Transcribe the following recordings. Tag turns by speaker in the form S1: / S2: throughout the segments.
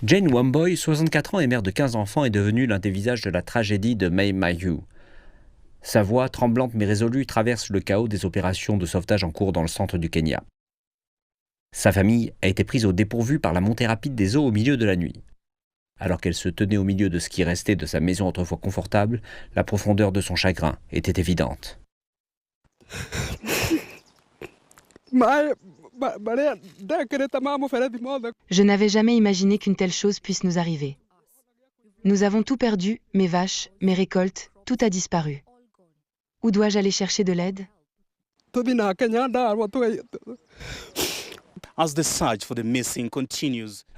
S1: Jane Wamboy, 64 ans et mère de 15 enfants, est devenue l'un des visages de la tragédie de Mai Mahiu. Sa voix, tremblante mais résolue, traverse le chaos des opérations de sauvetage en cours dans le centre du Kenya. Sa famille a été prise au dépourvu par la montée rapide des eaux au milieu de la nuit. Alors qu'elle se tenait au milieu de ce qui restait de sa maison autrefois confortable, la profondeur de son chagrin était évidente.
S2: Je n'avais jamais imaginé qu'une telle chose puisse nous arriver. Nous avons tout perdu, mes vaches, mes récoltes, tout a disparu. Où dois-je aller chercher de l'aide ?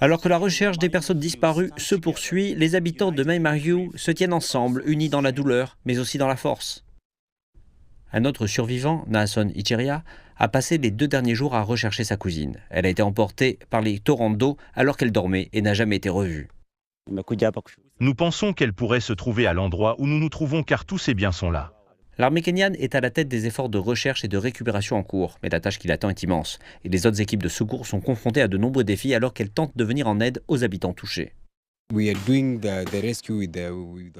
S1: Alors que la recherche des personnes disparues se poursuit, les habitants de Mai Mahiu se tiennent ensemble, unis dans la douleur, mais aussi dans la force. Un autre survivant, Naasson Icheria, a passé les 2 derniers jours à rechercher sa cousine. Elle a été emportée par les torrents d'eau alors qu'elle dormait et n'a jamais été revue.
S3: Nous pensons qu'elle pourrait se trouver à l'endroit où nous nous trouvons car tous ses biens sont là.
S1: L'armée kenyane est à la tête des efforts de recherche et de récupération en cours, mais la tâche qui l'attend est immense. Et les autres équipes de secours sont confrontées à de nombreux défis alors qu'elles tentent de venir en aide aux habitants touchés.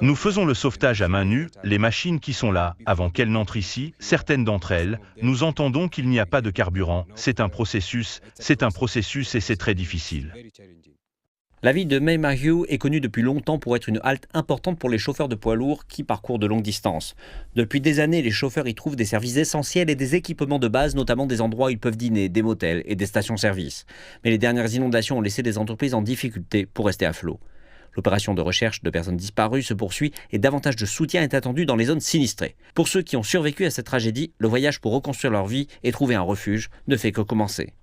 S3: Nous faisons le sauvetage à main nue, les machines qui sont là, avant qu'elles n'entrent ici, certaines d'entre elles, nous entendons qu'il n'y a pas de carburant, c'est un processus et c'est très difficile.
S1: La ville de Mai Mahiu est connue depuis longtemps pour être une halte importante pour les chauffeurs de poids lourds qui parcourent de longues distances. Depuis des années, les chauffeurs y trouvent des services essentiels et des équipements de base, notamment des endroits où ils peuvent dîner, des motels et des stations-service. Mais les dernières inondations ont laissé des entreprises en difficulté pour rester à flot. L'opération de recherche de personnes disparues se poursuit et davantage de soutien est attendu dans les zones sinistrées. Pour ceux qui ont survécu à cette tragédie, le voyage pour reconstruire leur vie et trouver un refuge ne fait que commencer.